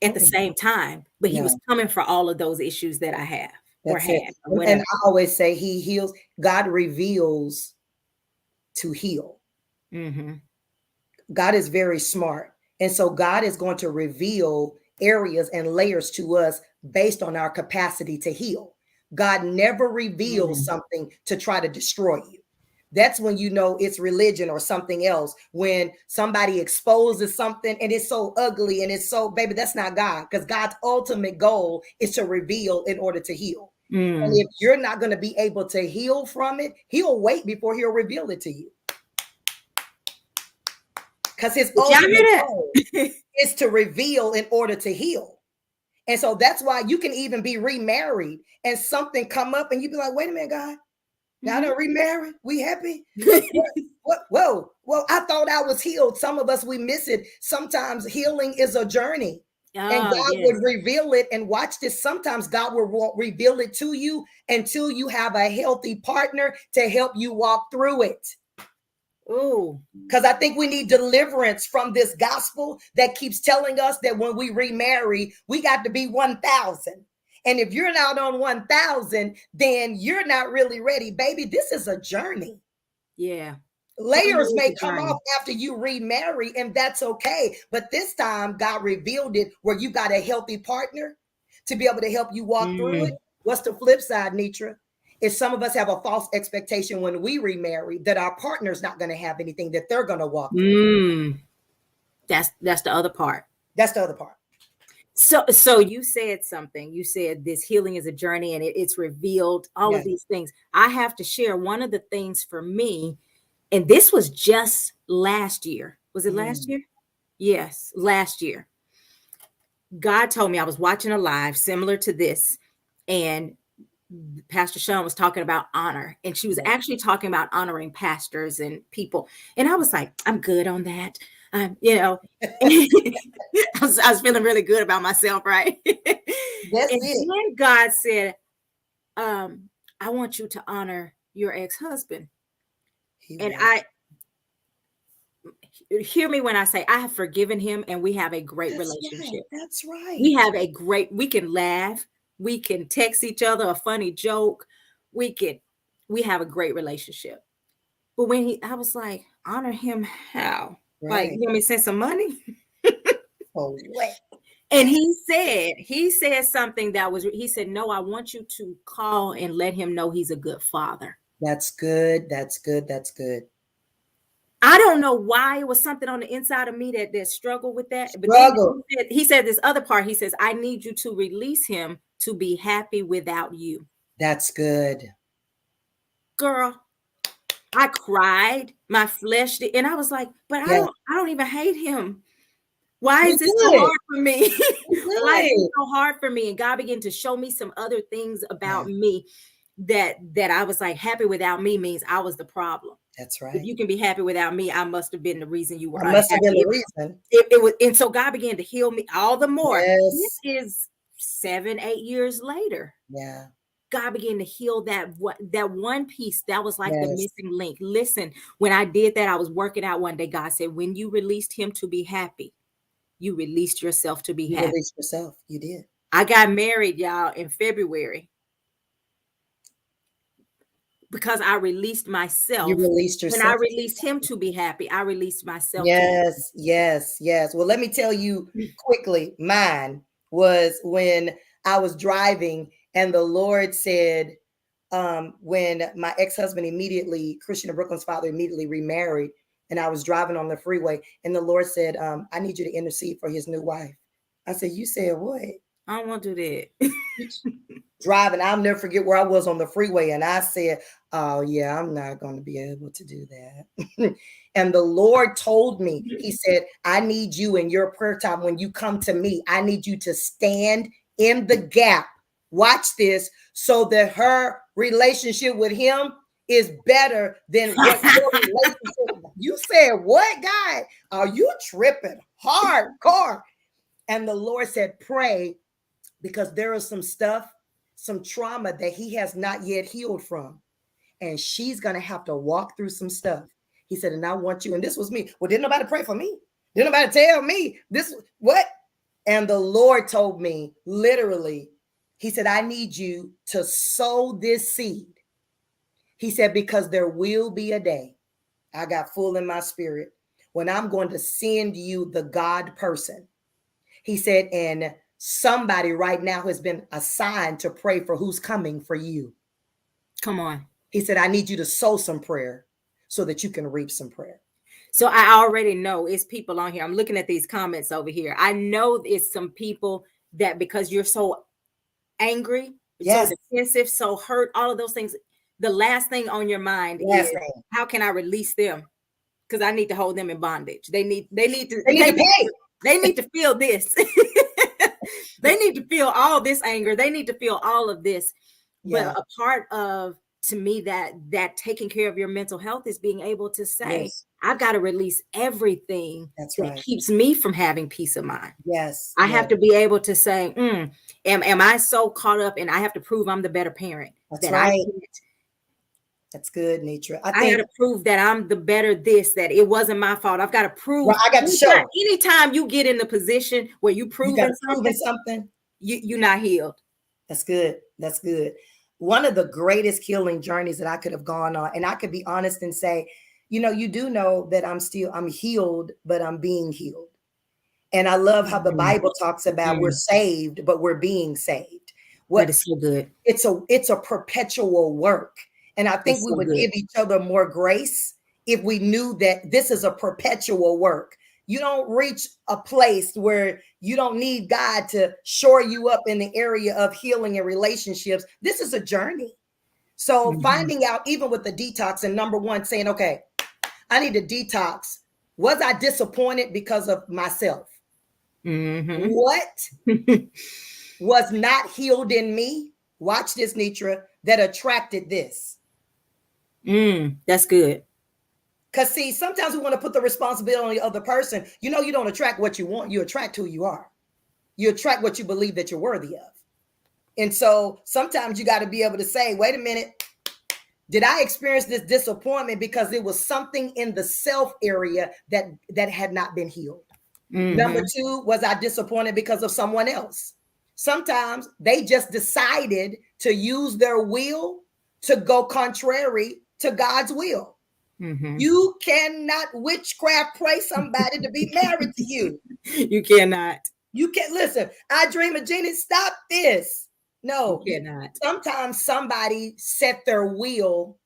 at the same time, but he was coming for all of those issues that I have or had. And I always say he heals. God reveals to heal. God is very smart. And so God is going to reveal areas and layers to us based on our capacity to heal. God never reveals something to try to destroy you. That's when you know it's religion or something else. When somebody exposes something and it's so ugly and it's so, baby, that's not God, because God's ultimate goal is to reveal in order to heal. And if you're not going to be able to heal from it, he'll wait before he'll reveal it to you. Because his ultimate goal is to reveal in order to heal. And so that's why you can even be remarried and something come up and you be like, wait a minute, God, Y'all Mhm. done remarried? We happy? What? Whoa, well, I thought I was healed. Some of us, we miss it. Sometimes healing is a journey, and Oh, God yes. would reveal it. And watch this. Sometimes God won't reveal it to you until you have a healthy partner to help you walk through it. Oh, Because I think we need deliverance from this gospel that keeps telling us that when we remarry, we got to be 1,000. And if you're not on 1,000, then you're not really ready. Baby, this is a journey. yeah. Family Layers is may a come off journey. after you remarry, and that's okay. But this time, God revealed it where you got a healthy partner to be able to help you walk through it. Mm, What's the flip side, Nitra? Is some of us have a false expectation when we remarry that our partner's not going to have anything that they're going to walk through. mm. That's the other part. That's the other part. So you said something. You said this healing is a journey, and it's revealed all of Yeah. these things. I have to share one of the things for me, and this was just last year. Was it last Mm. year? Yes, last year. God told me, I was watching a live similar to this, and Pastor Sean was talking about honor, and she was Yeah. actually talking about honoring pastors and people. And I was like, I'm good on that. You know, I was feeling really good about myself, right? That's And it. then God said, um, I want you to honor your ex-husband. He And was. I hear me when I say I have forgiven him and we have a great That's right. relationship. That's We right. have a great, we can laugh, we can text each other a funny joke, we can, we have a great relationship. But when I was like, honor him how? Like, Right. you want me to send some money? Oh, what? And he said something that was, he said, no, I want you to call and let him know he's a good father. That's good. That's good. That's good. I don't know why it was something on the inside of me that struggled with that. But then Struggle. he said this other part. He says, I need you to release him to be happy without you. That's good. Girl, I cried, my flesh did, and I was like, but I Yeah. don't even hate him. Why We is this so good. hard for me? We Why is this good. so hard for me? And God began to show me some other things Yeah. about me that I was like, happy without me means I was the problem. That's If right. you can be happy without me, I must have been the reason you were That must have been unhappy. the reason. It was, and so God began to heal me all the more. This Yes. is 7, 8 years later. Yeah. God began to heal that one piece that was like the Yes. missing link. Listen, when I did that, I was working out one day. God said, when you released him to be happy, you released yourself to be You happy. released yourself. You did. I got married, y'all, in February because I released You myself. released When I yourself. released him to be happy, I released myself to be Yes, yes, yes. Well, let me tell you happy. quickly. Mine was when I was driving, and the Lord said, when my ex-husband immediately, Christian and Brooklyn's father, immediately remarried, and I was driving on the freeway, and the Lord said, I need you to intercede for his new wife. I said, you said what? I don't want to do that. Driving, I'll never forget where I was on the freeway, and I said, oh yeah, I'm not going to be able to do that. And the Lord told me, he said, I need you in your prayer time when you come to me, I need you to stand in the gap, watch this, so that her relationship with him is better than what your relationship. You said what, God? Are you tripping hardcore? And the Lord said, pray, because there is some stuff, some trauma that he has not yet healed from. And she's going to have to walk through some stuff. He said, and I want you, and this was me. Well, didn't nobody pray for me? Didn't nobody tell me this? What? And the Lord told me literally, he said, I need you to sow this seed. He said, because there will be a day, I got full in my spirit, when I'm going to send you the God person. He said, and somebody right now has been assigned to pray for who's coming for you. Come on. He said, I need you to sow some prayer so that you can reap some prayer. So I already know it's people on here. I'm looking at these comments over here. I know it's some people that because you're so angry, so Yes. defensive, so hurt, all of those things. The last thing on your mind Last is thing. how can I release them? Because I need to hold them in bondage. They need to pay. they need to feel this. They need to feel all this anger. They need to feel all of this. But Yeah. a part of to me, that taking care of your mental health is being able to say, Yes, I've got to release everything that's that right. keeps me from having peace of mind. Yes, I yes, have to be able to say, am I so caught up and I have to prove I'm the better parent that's that I right. can't, That's good, Nitra. I I got think, to prove that I'm the better this, that it wasn't my fault. I've got to well, prove I got to show anytime you get in the position where you you got proving to proven something, something. you're not healed. That's good. That's good. One of the greatest healing journeys that I could have gone on, and I could be honest and say, you do know that I'm healed, but I'm being healed. And I love how the Mhm. Bible talks about we're Mm, saved, but we're being saved. that What is so good. it's a perpetual work. And I think It's we so would good. give each other more grace if we knew that this is a perpetual work. You don't reach a place where you don't need God to shore you up in the area of healing and relationships. This is a journey. So Mhm. finding out, even with the detox, and number one, saying, okay, I need to detox. Was I disappointed because of myself? Mhm. What was not healed in me? Watch this, Nitra, that attracted this. That's good. Because, see, sometimes we want to put the responsibility on the other person. You don't attract what you want, you attract who you are. You attract what you believe that you're worthy of. And so sometimes you got to be able to say, wait a minute, did I experience this disappointment because it was something in the self area that had not been healed? Number Mhm. two, was I disappointed because of someone else? Sometimes they just decided to use their will to go contrary to God's will. Mhm. You cannot witchcraft pray somebody to be married to you. You cannot. You can't listen. I dream of Jenny. Stop this. You No, cannot. sometimes somebody set their will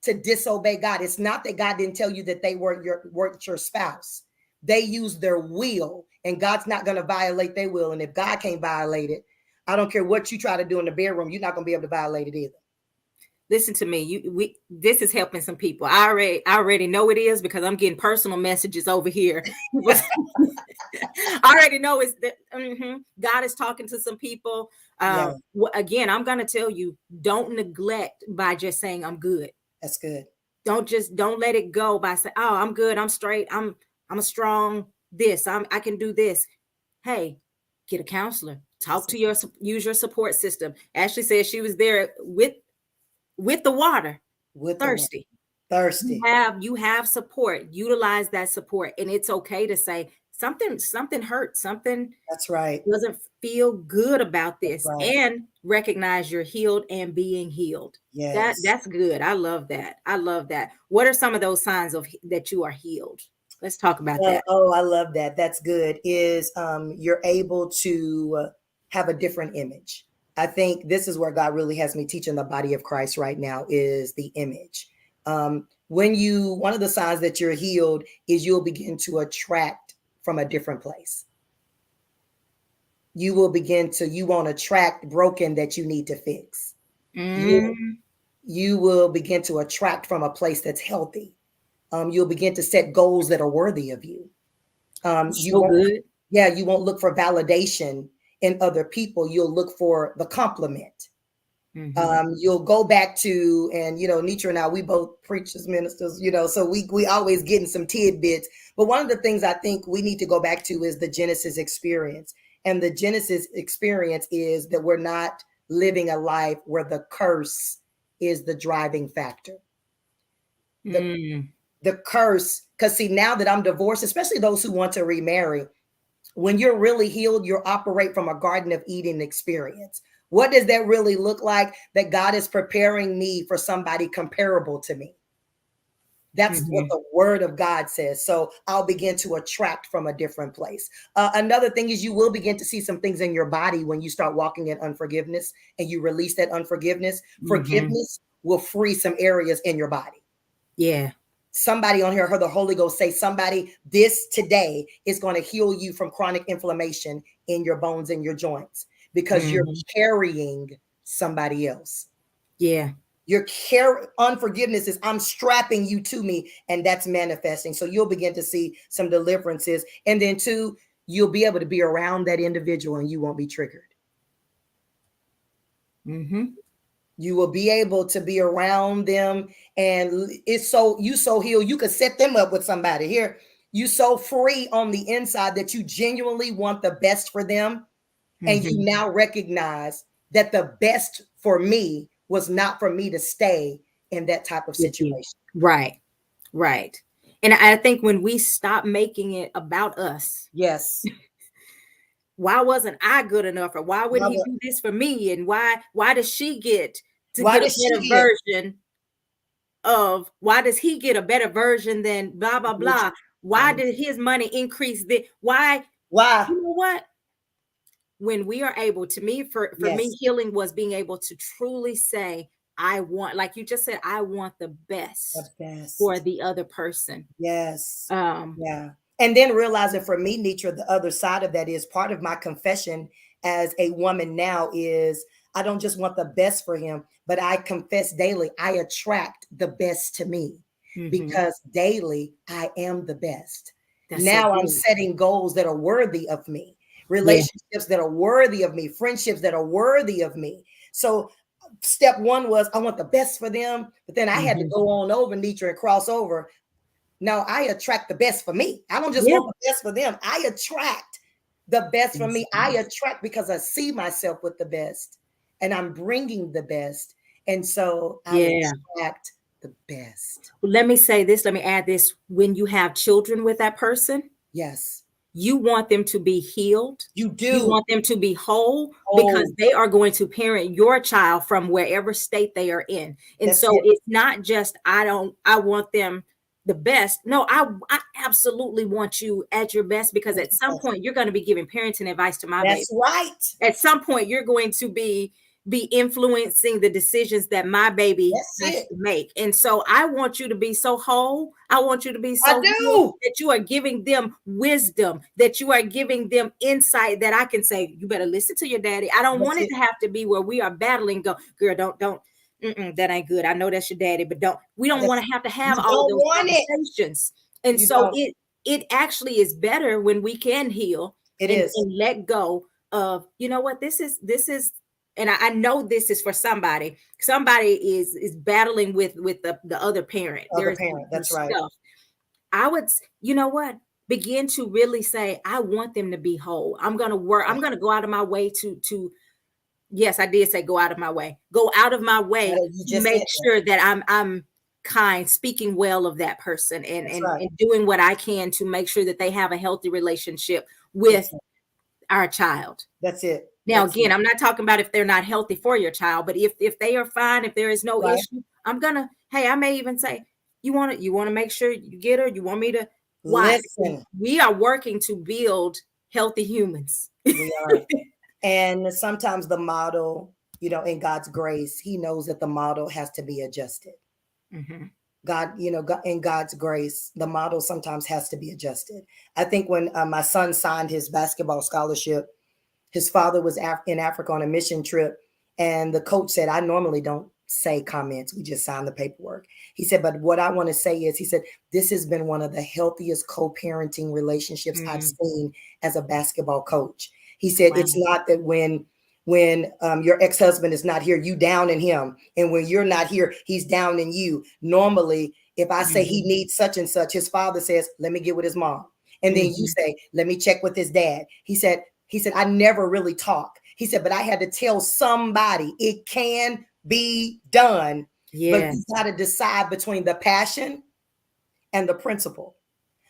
to disobey God. It's not that God didn't tell you that they weren't your spouse. They used their will, and God's not going to violate their will. And if God can't violate it, I don't care what you try to do in the bedroom, you're not going to be able to violate it either. Listen to me. This is helping some people. I already know it is because I'm getting personal messages over here. I already know it's that God is talking to some people. Yeah, Again, I'm gonna tell you, don't neglect by just saying I'm good. that's good. Don't let it go by saying, oh, I'm good, I'm straight, I'm a strong this, I can do this. Hey, get a counselor, talk That's to it. use your support system. Ashley said she was there with the water, With the one thirsty. you thirsty. have you have support. Utilize that support, and it's okay to say something hurt, something That's right. doesn't feel good about That's this, right. and recognize you're healed and being healed. Yes. That's good. I love that. I love that. What are some of those signs of that you are healed? Let's talk about that. Oh, I love that. That's good. Is you're able to have a different image. I think this is where God really has me teaching the body of Christ right now is the image. One of the signs that you're healed is you'll begin to attract from a different place. You won't attract broken that you need to fix. You Mm, you will begin to attract from a place that's healthy. You'll begin to set goals that are worthy of you. You so won't, good. yeah, you won't look for validation in other people. You'll look for the compliment. Hmm. You'll go back to, and Nietzsche and I, we both preachers, ministers, so we always getting some tidbits. But one of the things I think we need to go back to is the Genesis experience. And the Genesis experience is that we're not living a life where the curse is the driving factor. The Mm, the curse, because see, now that I'm divorced, especially those who want to remarry, when you're really healed, you operate from a Garden of Eden experience. What does that really look like? That God is preparing me for somebody comparable to me. That's what hmm. the word of God says. So I'll begin to attract from a different place. Another thing is you will begin to see some things in your body when you start walking in unforgiveness and you release that unforgiveness. Hmm. Forgiveness will free some areas in your body. Yeah. Somebody on here heard the Holy Ghost say, somebody, this today is going to heal you from chronic inflammation in your bones and your joints because you're Hmm. carrying somebody else. Yeah. Your unforgiveness is I'm strapping you to me, and that's manifesting. So you'll begin to see some deliverances. And then two, you'll be able to be around that individual and you won't be triggered. Hmm. You will be able to be around them, and it's so you so healed. You could set them up with somebody here. You so free on the inside that you genuinely want the best for them, and you Mhm. now recognize that the best for me was not for me to stay in that type of With you. situation. Right. Right. And I think when we stop making it about us, Yes. why wasn't I good enough? Or why wouldn't he do this for me? And why does she get to Why get a did she better get? version of why does he get a better version than blah blah blah? Why did his money increase? Why, Why? you know what? When we are able, to me, for me, Yes. healing was being able to truly say, I want, like you just said, I want the The best for best. the other person. Yes. Um, Yeah. And then realizing for me, Nitra, the other side of that is part of my confession as a woman now is I don't just want the best for him, but I confess daily, I attract the best to me mhm. because daily I am the best. That's so Now I'm good. setting goals that are worthy of me, Yeah. relationships that are worthy of me, friendships that are worthy of me. So step one was I want the best for them, but then I had to Mhm. go on over, Nitra, and cross over. No, I attract the best for me. I don't just Yeah. want the best for them. I attract the best for Yes, me. I attract because I see myself with the best and I'm bringing the best. And so I yeah. attract the best. Let me say this, let me add this. When you have children with that person, Yes, you want them to be healed. you You do. want them to be whole because Oh, they are going to parent your child from wherever state they are in. And that's so it. it's not just I want them the best. No, I absolutely want you at your best because At at your some best. point you're going to be giving parenting advice to my baby. That's right. At some point you're going to be influencing the decisions that my baby That's has it. to make. And so I want you to be so whole. I want you to be I so healed do. that you are giving them wisdom, that you are giving them insight that I can say, you better listen to your daddy. I don't That's want it it. to have to be where we are battling, go, girl, don't, that ain't good. I know that's your daddy, but we don't want That's to have you all of don't those want it. conversations. And You so don't. it actually is better when we can heal It and, is. and let go of, you know what, this is, and I know this is for somebody. Somebody is battling with the other parent. Other There's parent. some That's right. stuff. I would, you know what, begin to really say, I want them to be whole. I'm gonna work. I'm gonna go out of my way to. Yes, I did say go out of my way. Go out of my way You to just said make that. sure that I'm kind, speaking well of that person, and That's and right. and doing what I can to make sure that they have a healthy relationship with That's it. our child. That's it. Now, That's again, it. I'm not talking about if they're not healthy for your child, but if they are fine, if there is no Right. issue, I'm gonna, hey, I may even say, you want to make sure you get her. You want me to, why? Because Listen, we are working to build healthy humans. we are. And sometimes the model, in God's grace, He knows that the model has to be adjusted. Mhm. God, in God's grace, the model sometimes has to be adjusted. I think when my son signed his basketball scholarship, his father was in Africa on a mission trip, and the coach said, I normally don't say comments. We just sign the paperwork. He said, but what I want to say is, he said, this has been one of the healthiest co-parenting relationships I've Mm, seen as a basketball coach. He said, wow. it's not that when your ex-husband is not here, you down in him. And when you're not here, he's down in you. Normally, if I say he Mhm. needs such and such, his father says, let me get with his mom. And then you Mhm. say, let me check with his dad. He said, I never really talk. He said, but I had to tell somebody it can be done. But you Yes, got to decide between the passion and the principle.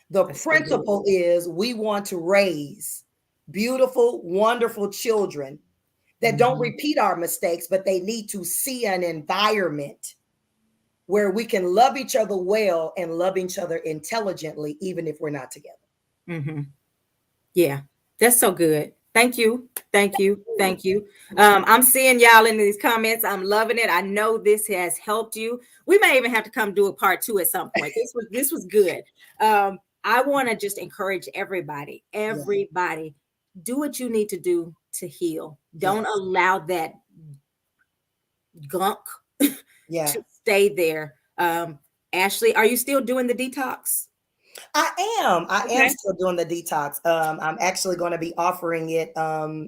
The that's so good. principle is we want to raise beautiful, wonderful children that don't Mhm. repeat our mistakes, but they need to see an environment where we can love each other well and love each other intelligently, even if we're not together. Mhm. Yeah, that's so good. Thank you. Thank you. Thank you. I'm seeing y'all in these comments. I'm loving it. I know this has helped you. We may even have to come do a part two at some point. This was good. I want to just encourage everybody, Yeah. do what you need to do to heal. Don't Yes. allow that gunk Yeah. to stay there. Ashley, are you still doing the detox? I am Okay. still doing the detox. I'm actually going to be offering it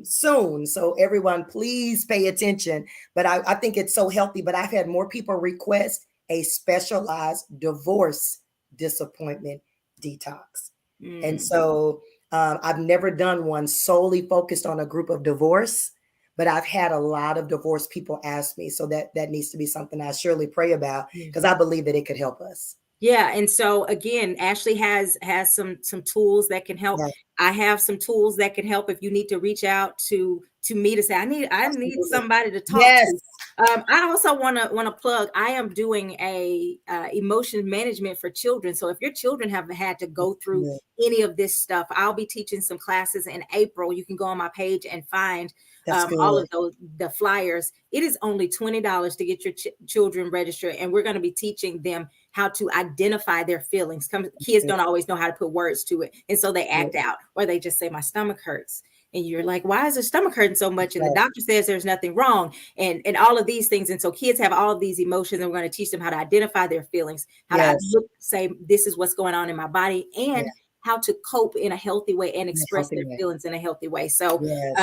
soon. So everyone, please pay attention. But I think it's so healthy. But I've had more people request a specialized divorce disappointment detox. And Mm. so I've never done one solely focused on a group of divorce, but I've had a lot of divorced people ask me. So that needs to be something I surely pray about because I believe that it could help us. Yeah, and so again, Ashley has some tools that can help. Yeah, I have some tools that can help if you need to reach out to me to say I need absolutely. somebody to talk Yes. to. I also want to plug. I am doing a emotion management for children. So if your children have had to go through Good. any of this stuff, I'll be teaching some classes in April. You can go on my page and find That's all good. of those the flyers. It is only $20 to get your children registered, and we're going to be teaching them how to identify their feelings. Kids Good. don't always know how to put words to it, and so they Good. act out, or they just say, "My stomach hurts." And you're like, why is your stomach hurting so much? And the Right. doctor says there's nothing wrong, and all of these things. And so kids have all of these emotions, and we're going to teach them how to identify their feelings, how to Yes. look, say, this is what's going on in my body, Yeah. and how to cope in a healthy way and In a express healthy their way. feelings in a healthy way. So, Yes.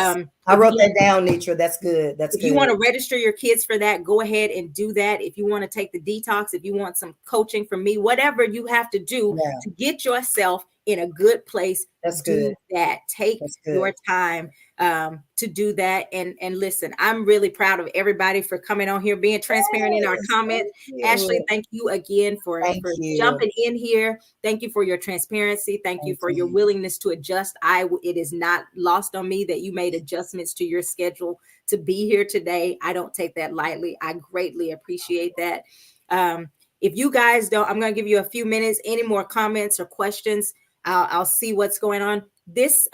I if wrote you that down, Nitra. That's good. That's if you good. want to register your kids for that, go ahead and do that. If you want to take the detox, if you want some coaching from me, whatever you have to do Yeah. to get yourself in a good place, That's good. do that. Take That's good. your time to do that. And listen, I'm really proud of everybody for coming on here, being transparent in our Yes. comments. Thank Ashley, you. thank you again Thank for you. jumping in here. Thank you for your transparency. Thank you Thank for your you. willingness to adjust. It is not lost on me that you made adjustments to your schedule to be here today. I don't take that lightly. I greatly appreciate that. If you guys don't, I'm going to give you a few minutes. Any more comments or questions? I'll see what's going on. This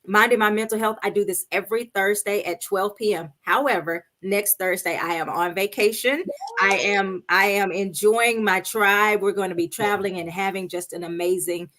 Minding My Mental Health, I do this every Thursday at 12 p.m. However, next Thursday I am on vacation. I am enjoying my tribe. We're going to be traveling and having just an amazing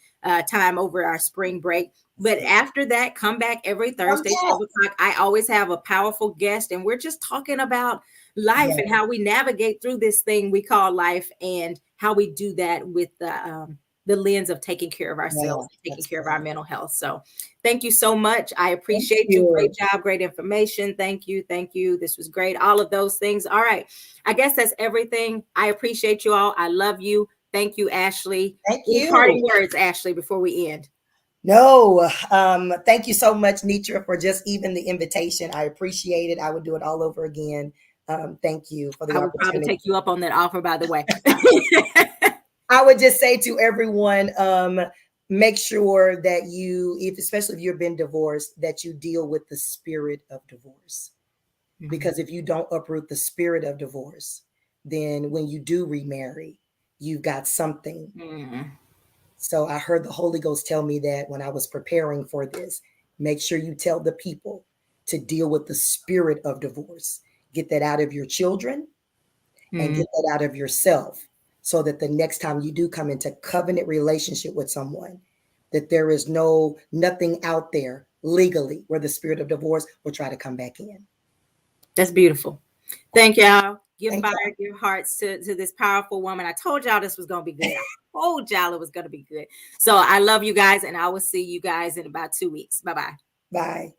time over our spring break. But after that, come back every Come Thursday, back. 12 o'clock. I always have a powerful guest, and we're just talking about life Yeah. and how we navigate through this thing we call life, and how we do that with the lens of taking care of Yeah. ourselves, taking That's care of our good. mental health. So, thank you so much. I Thank appreciate you. Great you. job, great information. Thank you, thank you. This was great. All of those things. All right, I guess that's everything. I appreciate you all. I love you. Thank you, Ashley. Thank Any you. parting words, Ashley, before we end? No, thank you so much, Nitra, for just even the invitation. I appreciate it. I would do it all over again. Thank you for the I would probably opportunity. take you up on that offer, by the way. I would just say to everyone, make sure that you, if especially if you've been divorced, that you deal with the spirit of divorce. Because if you don't uproot the spirit of divorce, then when you do remarry, you've got something. Mm. So I heard the Holy Ghost tell me that when I was preparing for this. Make sure you tell the people to deal with the spirit of divorce. Get that out of your children and Mm. get that out of yourself so that the next time you do come into covenant relationship with someone, that there is nothing out there legally where the spirit of divorce will try to come back in. That's beautiful. Thank y'all. Give Thank fire, you. give hearts to this powerful woman. I told y'all this was going to be good. I told y'all it was going to be good. So I love you guys, and I will see you guys in about 2 weeks. Bye bye. Bye.